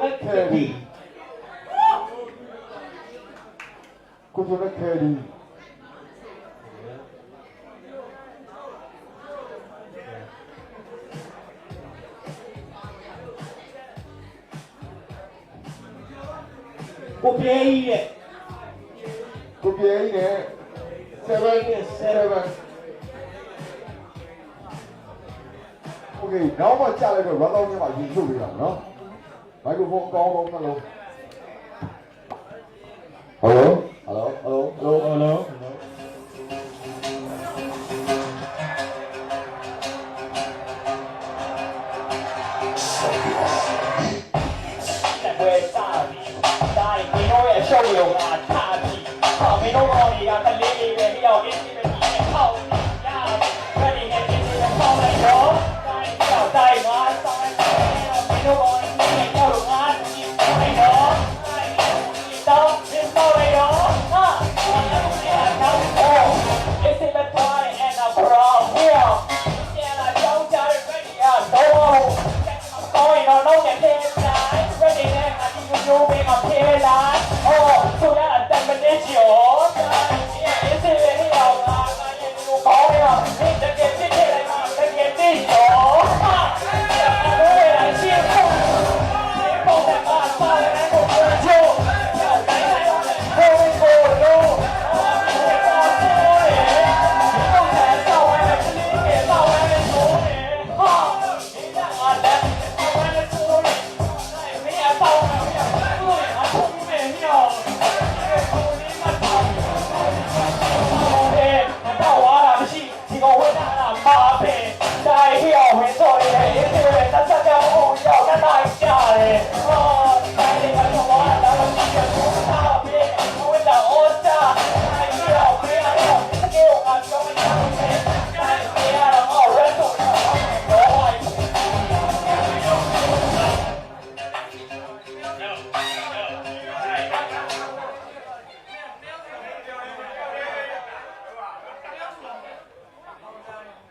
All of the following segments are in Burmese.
နဲ့ခဲဒီကိုချိုနဲ့ခဲဒီကိုပြေးကြီးရဲ့ကိုပြေးကြီးနဲ့7 โอเคနောက်မှကြာလိုက်တော့ run out နဲ့မှယူထုတ်ပေးတာနော်မိုက်ခရိုဖုန်းအကောင်းဆုံးနှလုံး Hello hello hello hello hello show you a party. We don't only got the lady that we all get in the house. Ready and get in the phone and go. Die, my son. We don't only get out of one. We go. Don't just go right on. It's in the party and a bro. Here. Yeah, I don't got it ready. Going on, no get there. Ready then, I think you're doing a peer line. So that definition, yeah, it's a very old one. It's a get it, I get this, I see it. People that are solid and go for a joke. Going for a joke.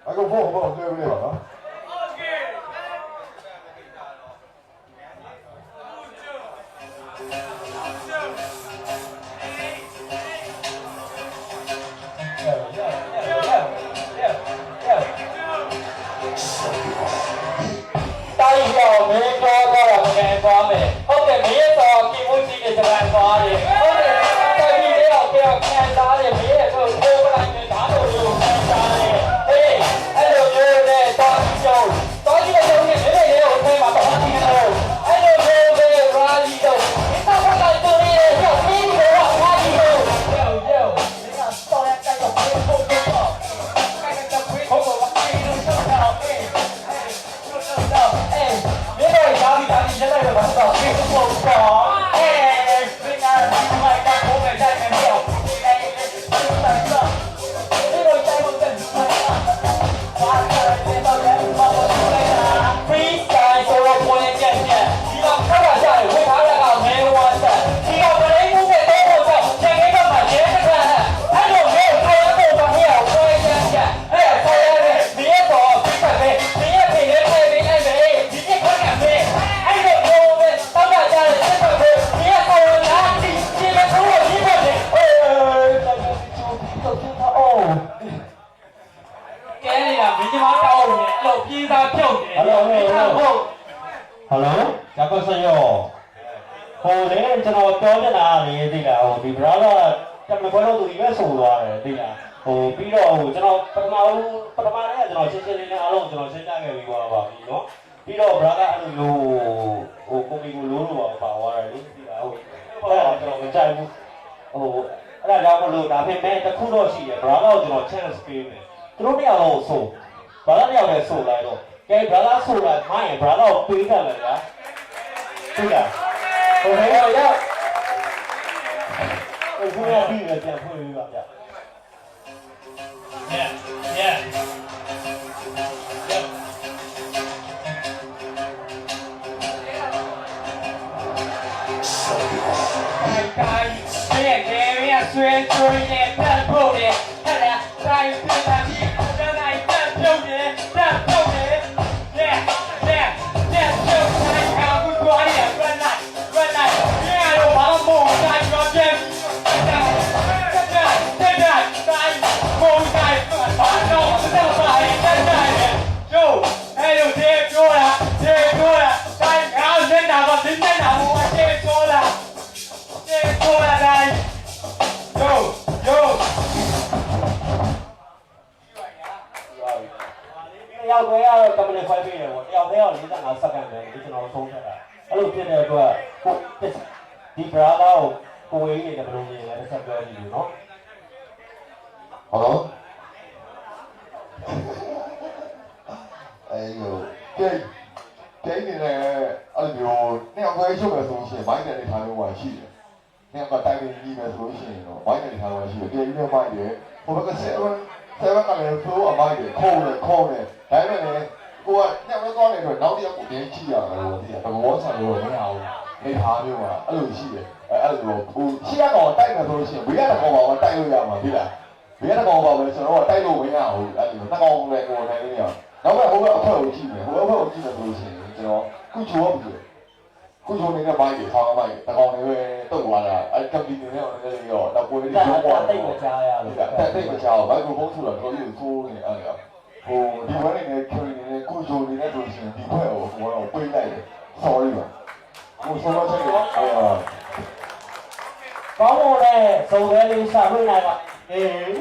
I go for about there, huh? Hello, Jacob Sayo. Oh, then, you know, don't you know, the brother, the brother to the vessel, oh, Peter, you know, Pamara, you know, sitting alone, you know, sitting about, you know. Peter, brother, you, oh, coming Lulu about what I do. Oh, I don't know, I made the Kudoshi, brother, you know, chance payment. Through me also, brother, you are so like, okay, brother, so like my brother, Peter, like that. Peter. Okay, yeah. Who are you? Yeah. Yeah. 在哪我先说了先说了来哟哟要不要咱们的快递了我要不要你在哪上干的你只能送下来အဲ့လိုဖြစ်တဲ့အတွက်ဒီ brother ကိုကိုဝေးနေတယ်ဘယ်လိုမြင်လဲတစ်ချက်ပြောကြည့်လို့နော်ဟုတ်တော့အဲ့လိုကျင်းနေတယ်အဲ့လိုနှစ်ယောက်ခွဲရှုပ်မယ်ဆိုရှင်မိုင်းတဲ့နေထားလို့ပါရှိတယ်နှစ်ယောက်ကတိုင်ပင်ကြီးမယ်ဆိုရှင်တော့မိုင်းတဲ့နေထားလို့ရှိတယ်ပြည်ပြီးမိုင်းတယ်ဟိုဘက်က7ကလည်းဆိုအမိုင်းတယ်ခုံးတယ်ဒါပေမဲ့လည်းကိုကညက်မသွားနေတော့နောက်တစ်ယောက်ကိုတင်းကြည့်ရတယ်လို့သိရဘဘောဆန်လို့မရဘူးနေထားမျိုးကအဲ့လိုရှိတယ်အဲ့လိုဟိုရှေ့ကတော့တိုက်မယ်ဆိုရှင်ဘေးကတော့ပါတိုက်လို့ရမှာသိလားဘေးကတော့ပါပဲကျွန်တော်ကတိုက်လို့မရဘူးအဲ့လိုနှစ်ကောင်လည်းကိုယ်နိုင်လို့ရနောက်ပဲဟိုဘက်အဖွဲ့ကိုကြည့်မယ်ဟိုဘက်ကိုကြည့်မယ်ဆိုရှင်ကျွန်တော်ကုချိုးဘူးကုချိုးနေတဲ့မိုင်းတွေဆောင်းမိုင်းတကောင်တွေပဲတုတ်သွားတာအဲ့ကပ်ပြီးနေတော့လည်းရောတော့ကိုယ်လေးပြောသွားတယ်တိတ်မချရလို့တိတ်မချဘူးဘိုက်ကိုပုံးထူတော့တော်ကြီးကိုသိုးနေအဲ့လိုဟိုဒီဘက်နဲ့ချွေနေတဲ့ကုချိုးနေတဲ့ဆိုရှင်ဒီဘက်ကိုဟိုတော့ပိတ်လိုက်တယ် sorry ပါဟိုဆောင်းချက်ကိုကောင်းလို့လဲစုံစဲလေးရှာဖွေနိုင်ပါအေး